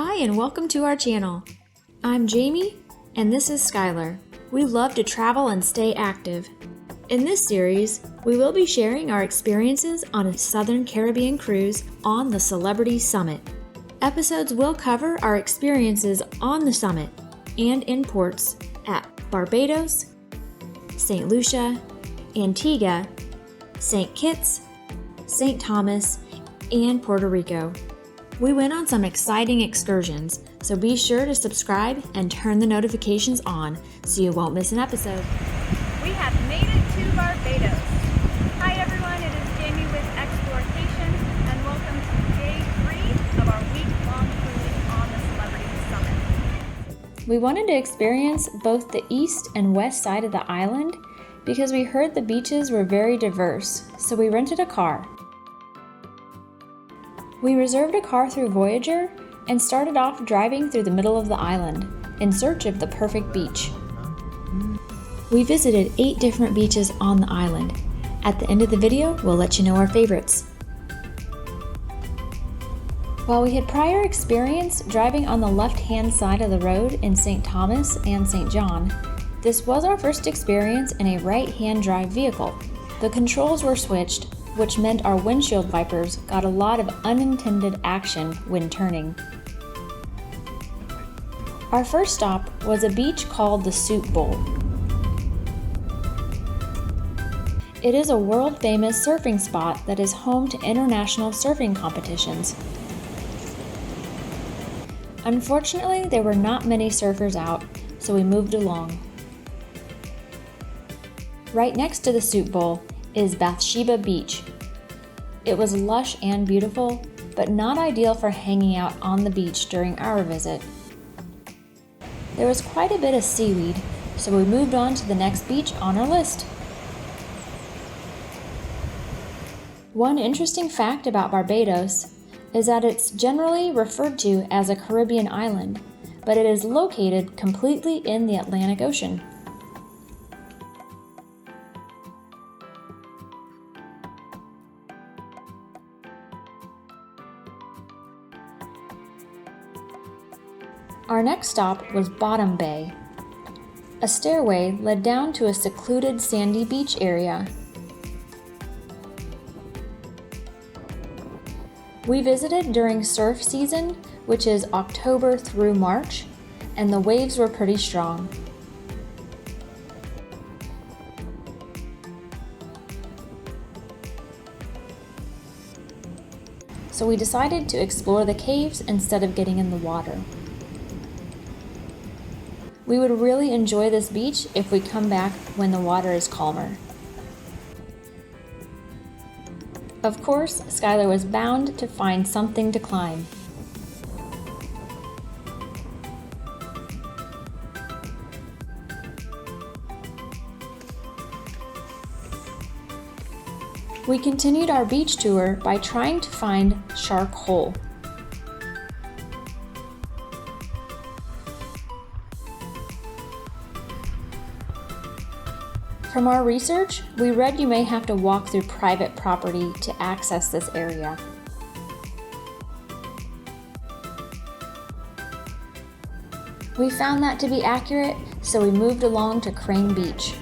Hi and welcome to our channel. I'm Jamie and this is Skylar. We love to travel and stay active. In this series, we will be sharing our experiences on a Southern Caribbean cruise on the Celebrity Summit. Episodes will cover our experiences on the summit and in ports at Barbados, St. Lucia, Antigua, St. Kitts, St. Thomas, and Puerto Rico. We went on some exciting excursions, so be sure to subscribe and turn the notifications on so you won't miss an episode. We have made it to Barbados. Hi everyone, it is Jamie with Explorcation and welcome to day 3 of our week-long cruise on the Celebrity Summit. We wanted to experience both the east and west side of the island because we heard the beaches were very diverse, so we rented a car. We reserved a car through Voyager and started off driving through the middle of the island in search of the perfect beach. We visited 8 different beaches on the island. At the end of the video, we'll let you know our favorites. While we had prior experience driving on the left-hand side of the road in St. Thomas and St. John, this was our first experience in a right-hand drive vehicle. The controls were switched, which meant our windshield wipers got a lot of unintended action when turning. Our first stop was a beach called the Soup Bowl. It is a world-famous surfing spot that is home to international surfing competitions. Unfortunately, there were not many surfers out, so we moved along. Right next to the Soup Bowl is Bathsheba Beach. It was lush and beautiful, but not ideal for hanging out on the beach during our visit. There was quite a bit of seaweed, so we moved on to the next beach on our list. One interesting fact about Barbados is that it's generally referred to as a Caribbean island, but it is located completely in the Atlantic Ocean. Our next stop was Bottom Bay. A stairway led down to a secluded sandy beach area. We visited during surf season, which is October through March, and the waves were pretty strong. So we decided to explore the caves instead of getting in the water. We would really enjoy this beach if we come back when the water is calmer. Of course, Skylar was bound to find something to climb. We continued our beach tour by trying to find Shark Hole. From our research, we read you may have to walk through private property to access this area. We found that to be accurate, so we moved along to Crane Beach.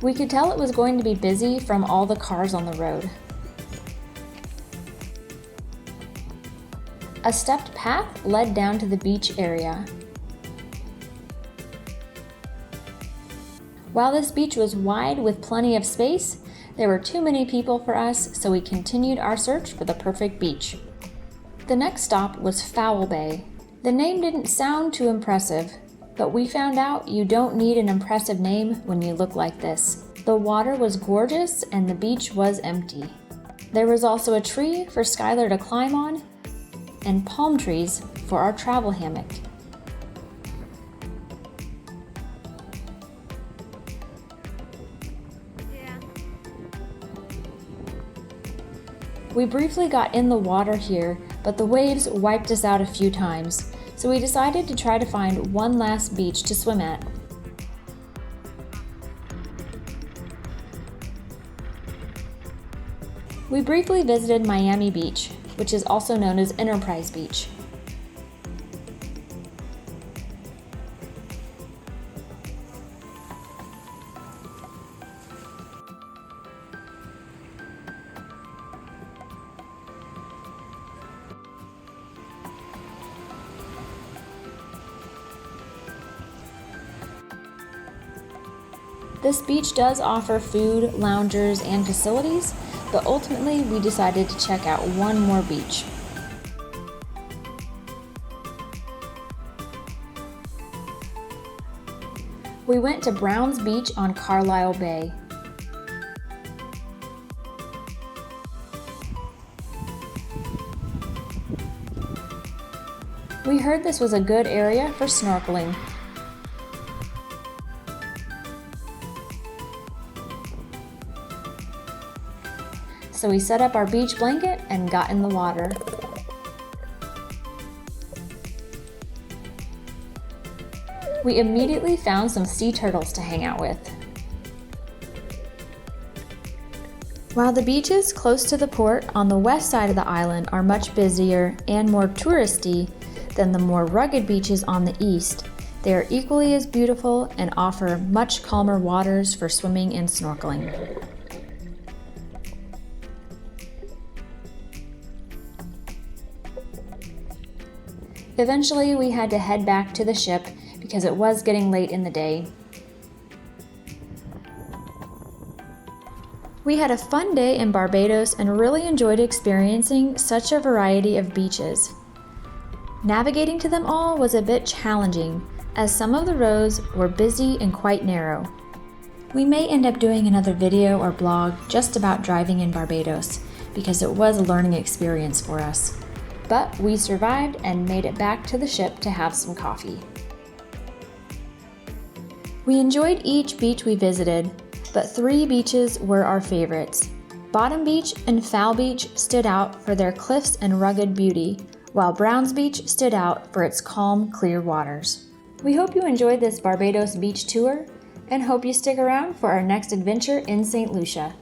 We could tell it was going to be busy from all the cars on the road. A stepped path led down to the beach area. While this beach was wide with plenty of space, there were too many people for us, so we continued our search for the perfect beach. The next stop was Foul Bay. The name didn't sound too impressive, but we found out you don't need an impressive name when you look like this. The water was gorgeous and the beach was empty. There was also a tree for Skylar to climb on, and palm trees for our travel hammock. We briefly got in the water here, but the waves wiped us out a few times, so we decided to try to find one last beach to swim at. We briefly visited Miami Beach, which is also known as Enterprise Beach. This beach does offer food, loungers, and facilities, but ultimately we decided to check out one more beach. We went to Browns Beach on Carlisle Bay. We heard this was a good area for snorkeling. So we set up our beach blanket and got in the water. We immediately found some sea turtles to hang out with. While the beaches close to the port on the west side of the island are much busier and more touristy than the more rugged beaches on the east, they are equally as beautiful and offer much calmer waters for swimming and snorkeling. Eventually, we had to head back to the ship because it was getting late in the day. We had a fun day in Barbados and really enjoyed experiencing such a variety of beaches. Navigating to them all was a bit challenging, as some of the roads were busy and quite narrow. We may end up doing another video or blog just about driving in Barbados, because it was a learning experience for us. But we survived and made it back to the ship to have some coffee. We enjoyed each beach we visited, but 3 beaches were our favorites. Bottom Beach and Foul Beach stood out for their cliffs and rugged beauty, while Browns Beach stood out for its calm, clear waters. We hope you enjoyed this Barbados beach tour and hope you stick around for our next adventure in St. Lucia.